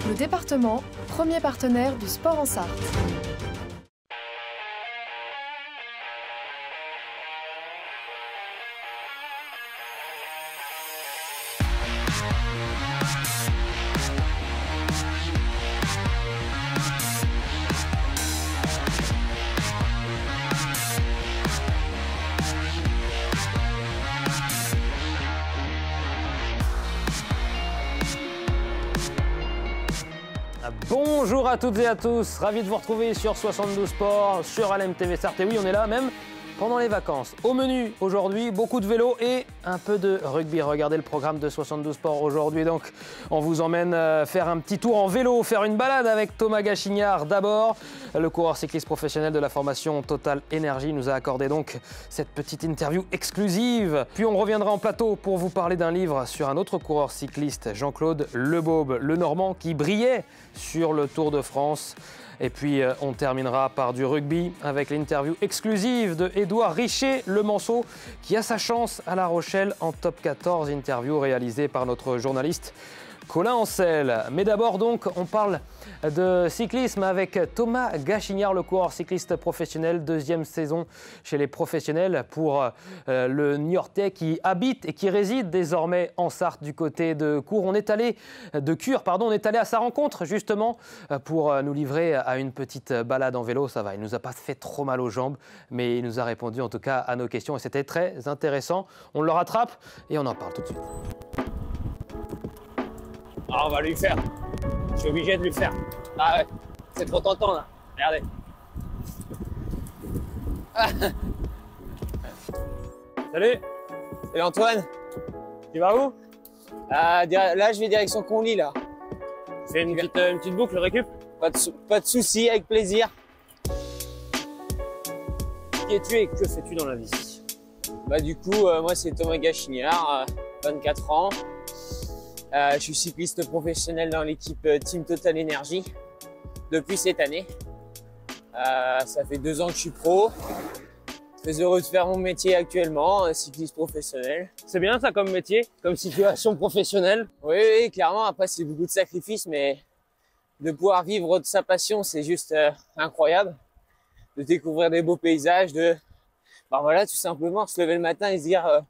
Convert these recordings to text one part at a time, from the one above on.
Le département, premier partenaire du sport en Sarthe. Bonjour à toutes et à tous, ravi de vous retrouver sur 72 Sports, sur LMTV Sarthe. Et oui, on est là même pendant les vacances. Au menu aujourd'hui, beaucoup de vélo et un peu de rugby. Regardez le programme de 72 Sports aujourd'hui. Donc, on vous emmène faire un petit tour en vélo, faire une balade avec Thomas Gachignard d'abord. Le coureur cycliste professionnel de la formation Total Energy nous a accordé donc cette petite interview exclusive. Puis on reviendra en plateau pour vous parler d'un livre sur un autre coureur cycliste, Jean-Claude Lebaube, le Normand qui brillait sur le Tour de France. Et puis on terminera par du rugby avec l'interview exclusive de Édouard Richer, le Manceau, qui a sa chance à La Rochelle en top 14, interview réalisée par notre journaliste Colin Ancel. Mais d'abord donc, on parle de cyclisme avec Thomas Gachignard, le coureur cycliste professionnel, deuxième saison chez les professionnels pour le Niortais qui habite et qui réside désormais en Sarthe du côté de Cure. On est allé à sa rencontre justement pour nous livrer à une petite balade en vélo. Ça va, il nous a pas fait trop mal aux jambes, mais il nous a répondu en tout cas à nos questions et c'était très intéressant. On le rattrape et on en parle tout de suite. Ah, on va lui faire. Je suis obligé de lui faire. Ah ouais, c'est trop tentant là. Regardez. Ah. Salut. Salut Antoine. Tu vas où? Là, je vais direction Conly là. C'est une petite boucle, récup? Pas de soucis, avec plaisir. Qui es-tu et que fais-tu dans la vie? Bah du coup, moi c'est Thomas Gachignard, 24 ans. Je suis cycliste professionnel dans l'équipe Team Total Energy depuis cette année. Ça fait 2 ans que je suis pro. Très heureux de faire mon métier actuellement, cycliste professionnel. C'est bien ça comme métier, comme situation professionnelle? Oui, clairement. Après, c'est beaucoup de sacrifices, mais de pouvoir vivre de sa passion, c'est juste incroyable. De découvrir des beaux paysages, voilà, tout simplement se lever le matin et se dire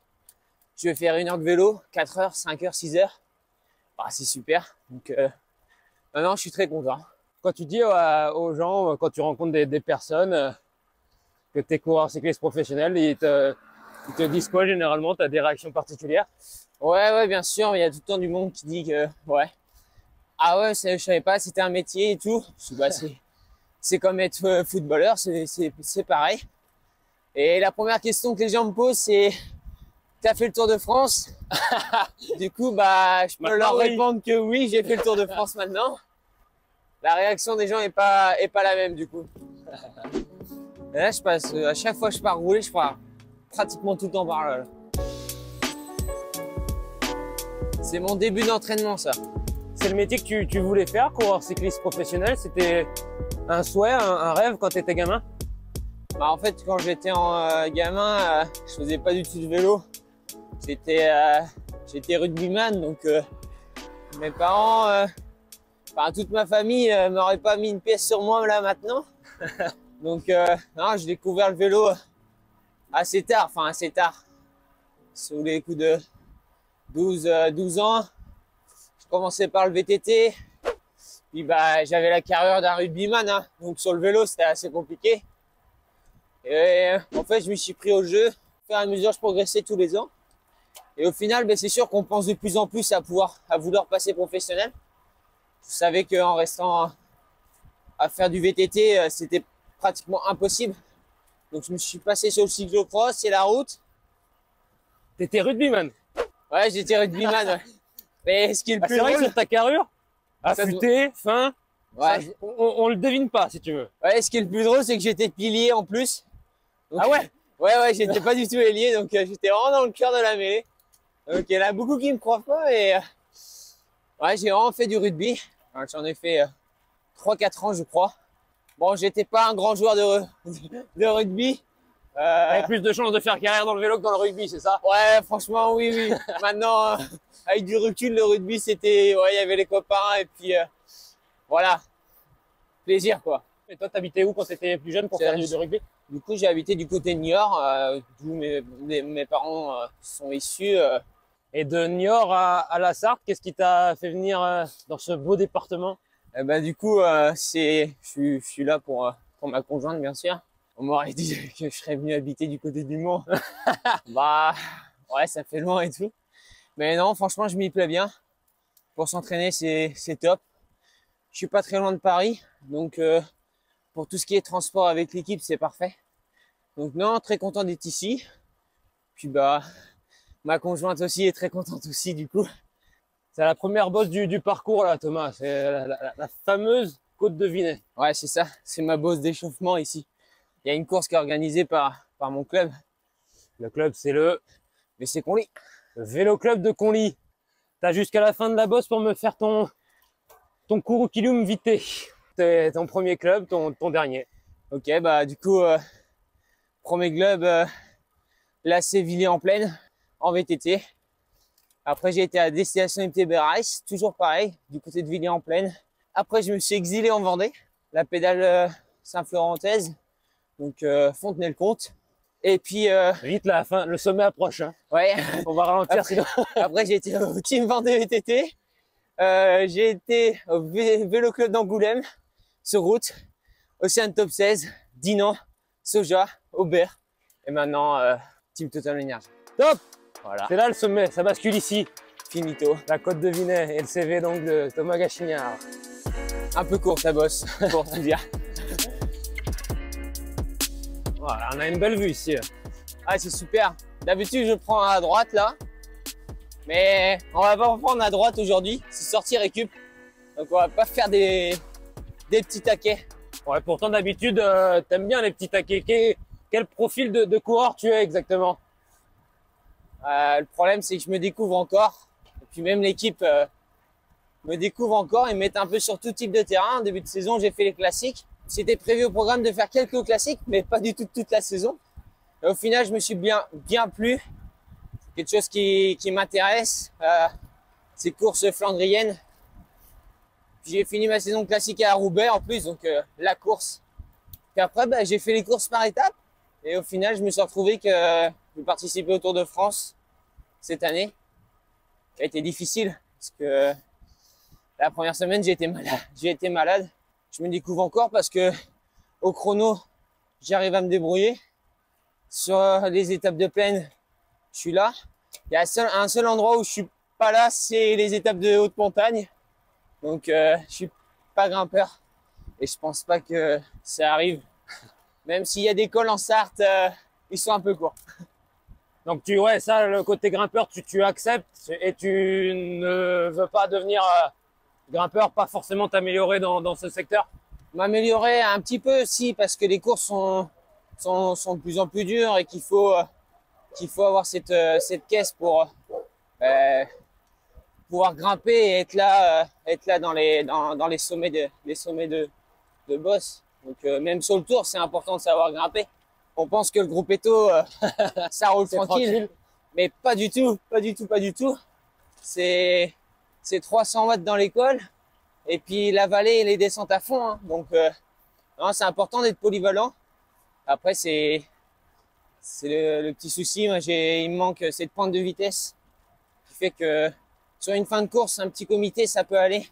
je vais faire 1 heure de vélo, 4 heures, 5 heures, 6 heures. C'est super. Donc, maintenant, je suis très content. Quand tu dis aux gens, quand tu rencontres des personnes, que tu es coureur cycliste professionnel, ils te disent quoi généralement? Tu as des réactions particulières? Ouais, bien sûr. Il y a tout le temps du monde qui dit que, ouais. Ah ouais, je savais pas, c'était un métier et tout. C'est comme être footballeur, c'est pareil. Et la première question que les gens me posent, c'est: t'as fait le Tour de France? Du coup, je peux leur répondre que oui, j'ai fait le Tour de France maintenant. La réaction des gens est pas la même du coup. Et là, je passe, à chaque fois que je pars rouler, je pars pratiquement tout le temps par là. C'est mon début d'entraînement, ça. C'est le métier que tu voulais faire, coureur cycliste professionnel? C'était un souhait, un rêve quand tu étais gamin? En fait, quand j'étais gamin, je faisais pas du tout de vélo. J'étais rugbyman, donc mes parents, toute ma famille m'aurait pas mis une pièce sur moi là maintenant. Donc non, j'ai découvert le vélo assez tard, sous les coups de 12 ans. Je commençais par le VTT, puis j'avais la carrure d'un rugbyman, hein, donc sur le vélo c'était assez compliqué. Et en fait, je me suis pris au jeu. Au fur et à mesure, je progressais tous les ans. Et au final, c'est sûr qu'on pense de plus en plus à vouloir passer professionnel. Je savais qu'en restant à faire du VTT, c'était pratiquement impossible. Donc je me suis passé sur le cyclocross et la route. T'étais rugbyman? Ouais, j'étais rugbyman. Ouais. Mais ce qui est le plus drôle sur ta carrure, affûté, fin, ouais. Ça, on le devine pas si tu veux. Ouais, ce qui est le plus drôle, c'est que j'étais pilier en plus. Donc, ah ouais? Ouais, j'étais pas du tout ailier, donc j'étais vraiment dans le cœur de la mêlée. Donc il y en a beaucoup qui me croient pas et ouais, j'ai vraiment fait du rugby. J'en ai fait 3-4 ans, je crois. Bon, j'étais pas un grand joueur de rugby. Avec plus de chances de faire carrière dans le vélo que dans le rugby, c'est ça? Ouais, franchement, oui. Maintenant, avec du recul, le rugby, c'était, ouais, il y avait les copains et puis voilà, plaisir quoi. Et toi, t'habitais où quand t'étais plus jeune pour faire du rugby? Du coup, j'ai habité du côté de Niort, d'où mes parents sont issus. Et de Niort à la Sarthe, qu'est-ce qui t'a fait venir dans ce beau département? Du coup, je suis là pour ma conjointe, bien sûr. On m'aurait dit que je serais venu habiter du côté du Mans. Bah, ouais, ça fait loin et tout. Mais non, franchement, je m'y plais bien. Pour s'entraîner, c'est top. Je suis pas très loin de Paris, donc pour tout ce qui est transport avec l'équipe, c'est parfait. Donc non, très content d'être ici. Puis bah, ma conjointe aussi est très contente aussi du coup. C'est la première bosse du parcours là, Thomas. C'est la fameuse Côte de Vinay. Ouais, c'est ça. C'est ma bosse d'échauffement ici. Il y a une course qui est organisée par mon club. Le club, c'est le VC Conly. Le Vélo Club de Conly. T'as jusqu'à la fin de la bosse pour me faire ton curriculum vitae. C'est ton premier club, ton dernier. Ok, bah du coup, premier club, l'AC Villers-en-Plaine, en VTT. Après, j'ai été à Destination MTB Race, toujours pareil, du côté de Villers-en-Plaine. Après, je me suis exilé en Vendée, la pédale Saint-Florentaise, donc Fontenay-le-Comte. Et puis vite la fin, le sommet approche. Hein. Ouais. On va ralentir. Après, j'ai été au Team Vendée VTT. J'ai été au Vélo Club d'Angoulême, sur route, Océan Top 16, Dinan, Soja, Aubert. Et maintenant, Team Total Energy. Top. Voilà. C'est là le sommet, ça bascule ici. Finito. La Côte de Vinay et le CV donc de Thomas Gachignard. Un peu court sa bosse, pour tout dire. Voilà, on a une belle vue ici. Ah, c'est super. D'habitude, je prends à droite là. Mais on va pas prendre à droite aujourd'hui. C'est sortie récup. Donc on va pas faire des petits taquets. Ouais, pourtant d'habitude, t'aimes bien les petits taquets. Quel profil de coureur tu es exactement? Le problème, c'est que je me découvre encore. Et puis même l'équipe me découvre encore. Ils me mettent un peu sur tout type de terrain. En début de saison, j'ai fait les classiques. C'était prévu au programme de faire quelques classiques, mais pas du tout toute la saison. Et au final, je me suis bien plu. Quelque chose qui m'intéresse, ces courses flandriennes. Puis j'ai fini ma saison classique à Roubaix en plus, donc la course. Puis après, j'ai fait les courses par étapes. Et au final, je me suis retrouvé que je participais au Tour de France cette année, qui a été difficile parce que la première semaine, j'ai été malade. Je me découvre encore parce que au chrono, j'arrive à me débrouiller. Sur les étapes de plaine, je suis là. Il y a un seul endroit où je suis pas là, c'est les étapes de haute montagne. Donc, je suis pas grimpeur et je pense pas que ça arrive. Même s'il y a des cols en Sarthe, ils sont un peu courts. Donc ouais, ça, le côté grimpeur, tu acceptes et tu ne veux pas devenir grimpeur, pas forcément t'améliorer dans ce secteur? M'améliorer un petit peu, si, parce que les courses sont de plus en plus dures et qu'il faut avoir cette caisse pour pouvoir grimper et être là dans les sommets de boss. Donc même sur le tour, c'est important de savoir grimper. On pense que le groupe Eto, ça roule tranquille, mais pas du tout. C'est 300 watts dans l'école et puis la vallée et les descentes à fond. Hein. Donc c'est important d'être polyvalent. Après c'est le petit souci. Moi, il me manque cette pointe de vitesse qui fait que sur une fin de course, un petit comité, ça peut aller,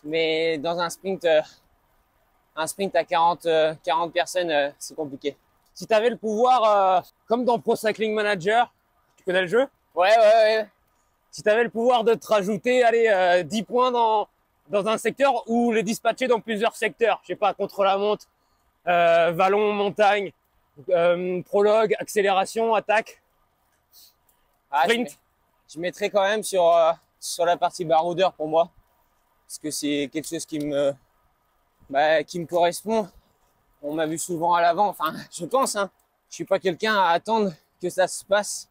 mais dans un sprint à 40 personnes, c'est compliqué. Si tu avais le pouvoir, comme dans Pro Cycling Manager, tu connais le jeu? Ouais. Si tu avais le pouvoir de te rajouter 10 points dans un secteur ou les dispatcher dans plusieurs secteurs, je sais pas, contre-la-montre, vallon, montagne, prologue, accélération, attaque, sprint. Je mettrais quand même sur la partie baroudeur pour moi, parce que c'est quelque chose qui me correspond. On m'a vu souvent à l'avant, enfin, je pense, hein. Je suis pas quelqu'un à attendre que ça se passe.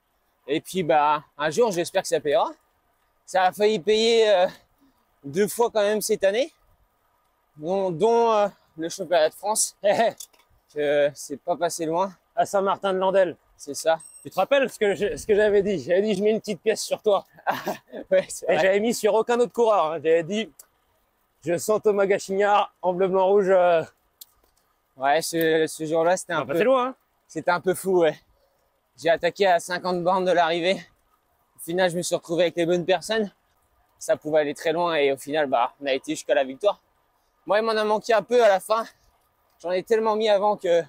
Et puis, un jour, j'espère que ça payera. Ça a failli payer 2 fois quand même cette année, dont le championnat de France. Que c'est pas passé loin. À Saint-Martin-de-Landelle. C'est ça. Tu te rappelles ce que j'avais dit? J'avais dit, je mets une petite pièce sur toi. Ouais, et j'avais mis sur aucun autre coureur. Hein. J'avais dit, Je sens Thomas Gachignard en bleu, blanc, rouge. Ouais, ce jour-là, c'était pas loin, hein. C'était un peu fou, ouais. J'ai attaqué à 50 bornes de l'arrivée. Au final, je me suis retrouvé avec les bonnes personnes. Ça pouvait aller très loin et au final, bah, on a été jusqu'à la victoire. Moi, il m'en a manqué un peu à la fin. J'en ai tellement mis avant que,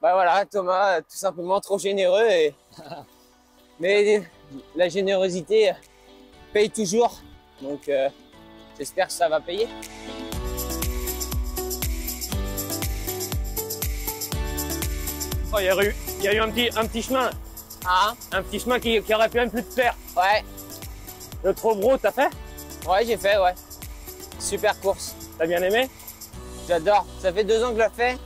bah voilà, Thomas, tout simplement trop généreux. Mais la générosité paye toujours. Donc, j'espère que ça va payer. Oh, il y a eu un petit chemin. Ah, Un petit chemin qui aurait pu même plus te faire. ouais. Le Trobro, t'as fait? Ouais, j'ai fait, ouais. Super course. T'as bien aimé? J'adore. Ça fait 2 ans que je la fais.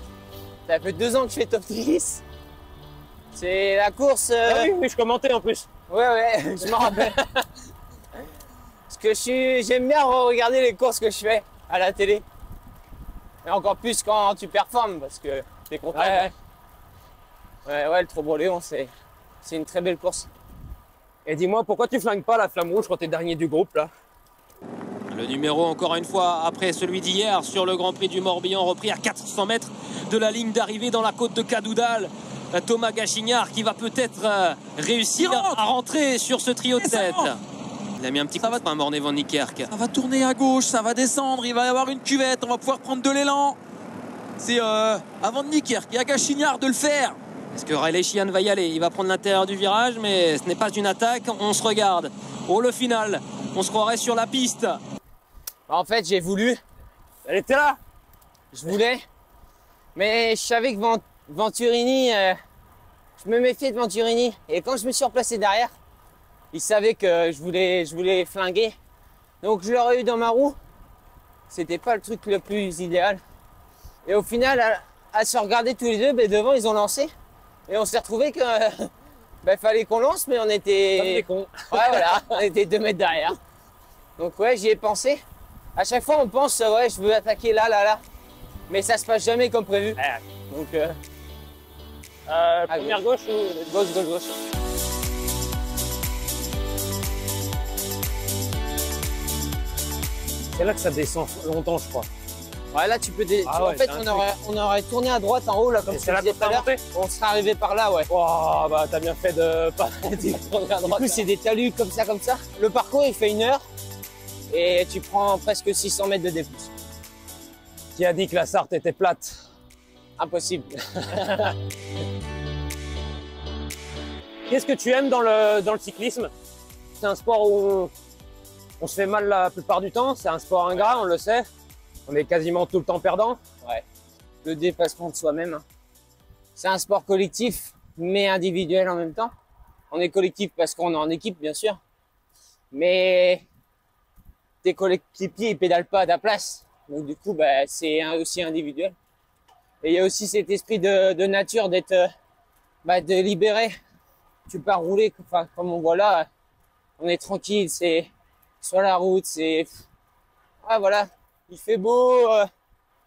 Ça fait 2 ans que je fais top 10. C'est la course. Ah oui, je commentais en plus. Ouais, je m'en rappelle. Parce que j'aime bien regarder les courses que je fais à la télé. Et encore plus quand tu performes parce que t'es content. Ouais, le Trobro-Léon, c'est une très belle course. Et dis-moi, pourquoi tu flingues pas la flamme rouge quand t'es dernier du groupe là? Le numéro, encore une fois, après celui d'hier sur le Grand Prix du Morbihan, repris à 400 mètres de la ligne d'arrivée dans la côte de Cadoudal. Thomas Gachignard qui va peut-être réussir à rentrer sur ce trio de tête. Il a mis un petit coup de frein, Morné Van Niekerk. Ça va tourner à gauche, ça va descendre, il va y avoir une cuvette, on va pouvoir prendre de l'élan. C'est à Van Niekerk et à Gachignard de le faire. Est-ce que Riley Sheehan va y aller? Il va prendre l'intérieur du virage, mais ce n'est pas une attaque. On se regarde. Oh, le final, on se croirait sur la piste. En fait, j'ai voulu. Elle était là? Je voulais. Mais je savais que Venturini, je me méfiais de Venturini. Et quand je me suis replacé derrière, il savait que je voulais flinguer. Donc je l'aurais eu dans ma roue. C'était pas le truc le plus idéal. Et au final, à se regarder tous les deux, ben devant, ils ont lancé. Et on s'est retrouvé que fallait qu'on lance, mais on était. Comme des cons. Ouais, voilà, on était 2 mètres derrière. Donc ouais, j'y ai pensé. À chaque fois, on pense, ouais, je veux attaquer là. Mais ça se passe jamais comme prévu. Donc, première gauche ou gauche. C'est là que ça descend longtemps, je crois. Ouais, là, tu peux. Ah en ouais, fait, c'est on aurait tourné à droite en haut, là, comme Et je c'est là te disais que tout à l'heure. t'as monté? On serait arrivé par là, ouais. Oh, bah t'as bien fait de pas tourner à Du droite. coup, c'est des talus comme ça. Le parcours, il fait 1 heure. Et tu prends presque 600 mètres de D+. Qui a dit que la Sarthe était plate? Impossible. Qu'est-ce que tu aimes dans le cyclisme? C'est un sport où on se fait mal la plupart du temps, c'est un sport ingrat, on le sait. On est quasiment tout le temps perdant. Ouais. Le dépassement de soi-même. C'est un sport collectif, mais individuel en même temps. On est collectif parce qu'on est en équipe, bien sûr. Mais tes coéquipiers, ils pédalent pas à ta place. Donc du coup, c'est aussi individuel. Et il y a aussi cet esprit de nature d'être, de libérer. Tu pars rouler, enfin, comme on voit là, on est tranquille, c'est sur la route, c'est, voilà, il fait beau,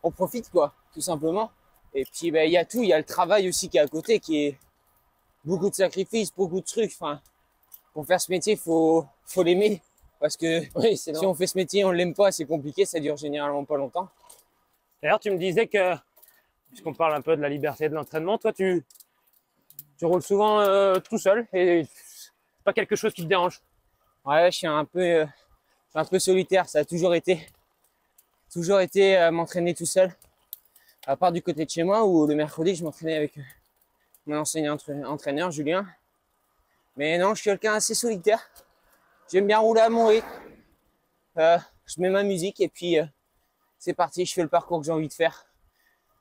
on profite quoi, tout simplement. Et puis il y a tout, il y a le travail aussi qui est à côté, qui est beaucoup de sacrifices, beaucoup de trucs. Enfin, pour faire ce métier, faut l'aimer, parce que Oui, si on fait ce métier, on l'aime pas, c'est compliqué, ça dure généralement pas longtemps. D'ailleurs, tu me disais que, puisqu'on parle un peu de la liberté de l'entraînement, toi tu roules souvent tout seul et c'est pas quelque chose qui te dérange? Ouais, je suis un peu solitaire, ça a toujours été m'entraîner tout seul. À part du côté de chez moi où le mercredi je m'entraînais avec mon enseignant entraîneur Julien. Mais non, je suis quelqu'un assez solitaire. J'aime bien rouler à mon rythme. Je mets ma musique et puis c'est parti, je fais le parcours que j'ai envie de faire.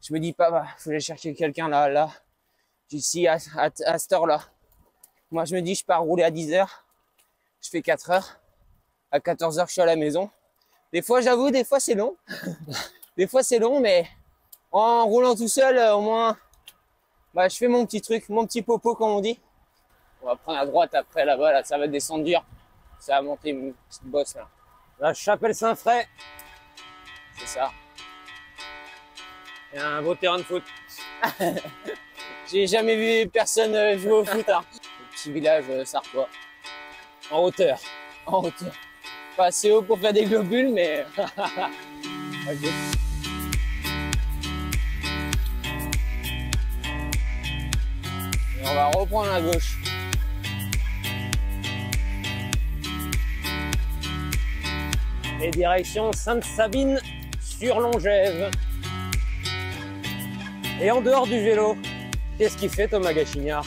Je me dis pas, faut aller chercher quelqu'un là, ici à cette heure-là. Moi, je me dis, je pars rouler à 10h, je fais 4 heures. À 14h, je suis à la maison. Des fois, j'avoue, des fois, c'est long. Des fois, c'est long, mais en roulant tout seul, au moins, je fais mon petit truc, mon petit popo, comme on dit. On va prendre à droite après, là-bas, là, ça va descendre dur. Ça va monter une petite bosse, là. La Chapelle-Saint-Fray, C'est ça. il y a un beau terrain de foot. J'ai jamais vu personne jouer au foot, hein. Le petit village sartois. En hauteur. En hauteur. Pas assez haut pour faire des globules, mais... Ok. Et on va reprendre à gauche. Et direction Sainte-Sabine sur Longève. Et en dehors du vélo, qu'est-ce qu'il fait Thomas Gachignard?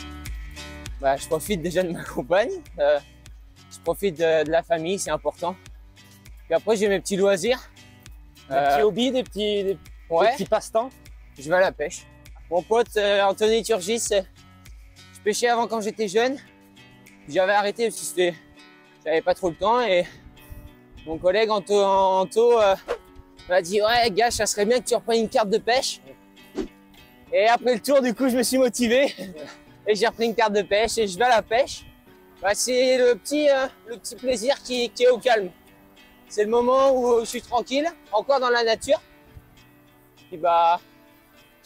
Bah, je profite déjà de ma compagne. Je profite de la famille, c'est important. Puis après, j'ai mes petits loisirs. Des petits hobbies, des petits passe-temps? Je vais à la pêche. Mon pote Anthony Turgis, je pêchais avant quand j'étais jeune. J'avais arrêté parce que j'avais pas trop le temps. Et mon collègue Anto m'a dit ouais, gars, ça serait bien que tu reprennes une carte de pêche. Et après le tour, du coup, je me suis motivé. Et j'ai repris une carte de pêche et je vais à la pêche. Bah, c'est le petit plaisir qui est au calme. C'est le moment où je suis tranquille, encore dans la nature. Et bah,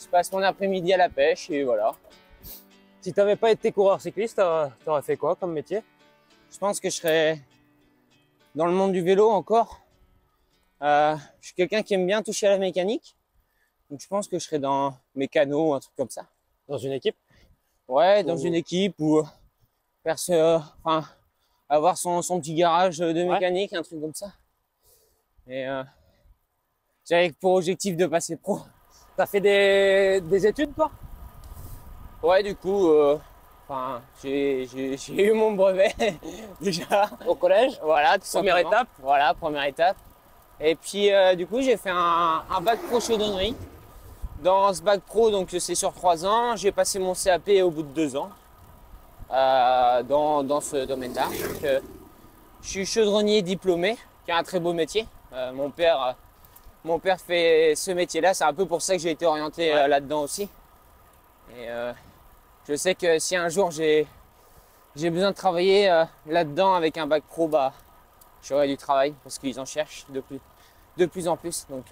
je passe mon après-midi à la pêche et voilà. Si tu n'avais pas été coureur cycliste, tu aurais fait quoi comme métier? Je pense que je serais dans le monde du vélo encore. Je suis quelqu'un qui aime bien toucher à la mécanique. Donc je pense que je serais dans mécano ou un truc comme ça. Dans une équipe? Ouais, dans une équipe ou avoir son petit garage de mécanique, un truc comme ça. Et j'avais pour objectif de passer pro. T'as fait des études toi? Ouais, du coup, j'ai eu mon brevet déjà. Au collège? Voilà, tout Première simplement. étape? Voilà, première étape. Et puis du coup, j'ai fait un bac pro chaudronnerie. Dans ce bac pro, donc c'est sur 3 ans, j'ai passé mon CAP au bout de 2 ans dans ce domaine-là. Je suis chaudronnier diplômé, qui est un très beau métier. Mon père fait ce métier-là, c'est un peu pour ça que j'ai été orienté là-dedans aussi. Et je sais que si un jour j'ai besoin de travailler là-dedans avec un bac pro, bah j'aurai du travail parce qu'ils en cherchent de plus en plus. Donc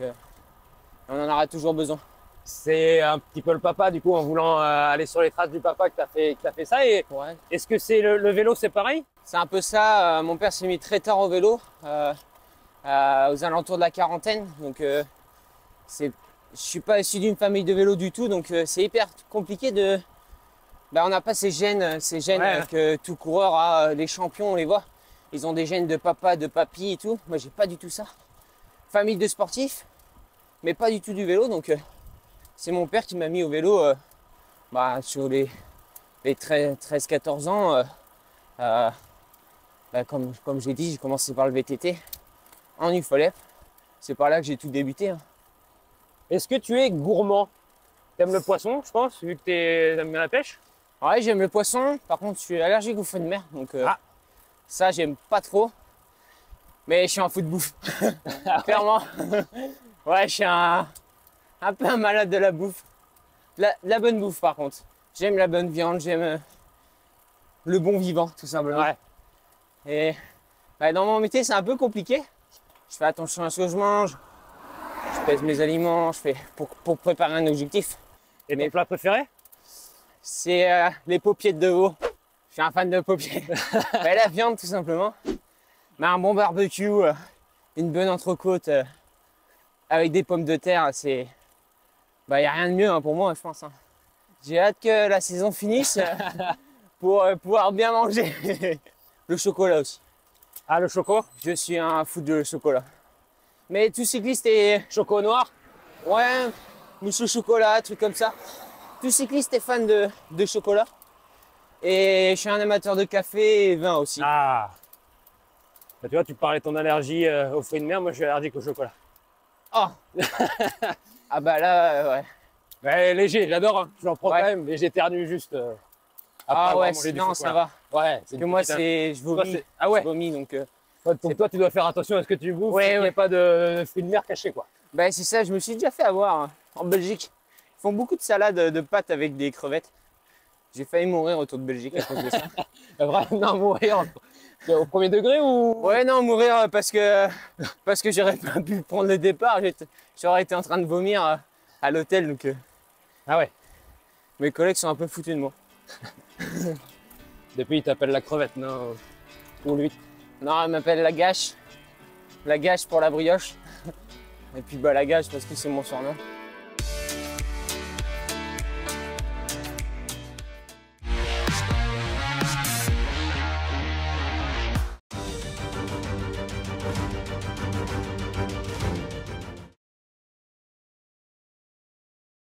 on en aura toujours besoin. C'est un petit peu le papa, du coup, en voulant aller sur les traces du papa que t'as fait ça. Et Ouais. est-ce que c'est le vélo, c'est pareil? C'est un peu ça. Mon père s'est mis très tard au vélo, aux alentours de la quarantaine. Donc, je suis pas issu d'une famille de vélo du tout. Donc, c'est hyper compliqué de. On n'a pas ces gènes que tout coureur a. Les champions, on les voit. Ils ont des gènes de papa, de papy et tout. Moi, j'ai pas du tout ça. Famille de sportifs, mais pas du tout du vélo. Donc, c'est mon père qui m'a mis au vélo sur les 13-14 ans. Comme j'ai dit, j'ai commencé par le VTT en UFOLEP. C'est par là que j'ai tout débuté. Hein. Est-ce que tu es gourmand? T'aimes le poisson, je pense, vu que t'aimes bien la pêche? Ouais, j'aime le poisson. Par contre, je suis allergique aux fruits de mer. Donc, ça, j'aime pas trop. Mais je suis un fou de bouffe. Clairement. Ouais, je suis un peu un malade de la bouffe. La bonne bouffe, par contre. J'aime la bonne viande, j'aime le bon vivant, tout simplement. Ouais. Et dans mon métier, c'est un peu compliqué. Je fais attention à ce que je mange. Je pèse mes aliments, je fais pour préparer un objectif. Et ton plat préféré? C'est les paupiètes de veau. Je suis un fan de paupiètes. La viande, tout simplement. Mais un bon barbecue, une bonne entrecôte avec des pommes de terre, c'est... Il n'y a rien de mieux pour moi, je pense. Hein. J'ai hâte que la saison finisse pour pouvoir bien manger. Le chocolat aussi. Ah, le choco? Je suis un fou de chocolat. Mais tout cycliste est... Choco noir? Ouais, mousse au chocolat, truc comme ça. Tout cycliste est fan de chocolat. Et je suis un amateur de café et vin aussi. Ah, tu vois, tu parlais de ton allergie aux fruits de mer, moi je suis allergique au chocolat. Oh. Ah bah là, ouais. Ouais, léger, j'adore, hein. J'en prends Ouais. quand même, mais j'éternue juste après Ah avoir ouais, mangé du non, chocolat. ça va. Ouais, c'est Parce que moi, je vomis. Ah ouais. Je vomis, donc... Donc toi, tu dois faire attention à ce que tu bouffes, Ouais, qu'il n'y ait pas de fruits de mer cachés, quoi. C'est ça, je me suis déjà fait avoir hein, en Belgique. Ils font beaucoup de salades de pâtes avec des crevettes. J'ai failli mourir autour de Belgique à cause de ça. Vraiment mourir au premier degré ou? Ouais, non, mourir parce que j'aurais pas pu prendre le départ. J'aurais été en train de vomir à l'hôtel. Donc, Ah ouais. mes collègues sont un peu foutus de moi. Depuis, ils t'appellent la crevette, non? Ou l'huître. Non, elle m'appelle la gâche. la gâche pour la brioche. Et puis bah la gâche parce que c'est mon surnom.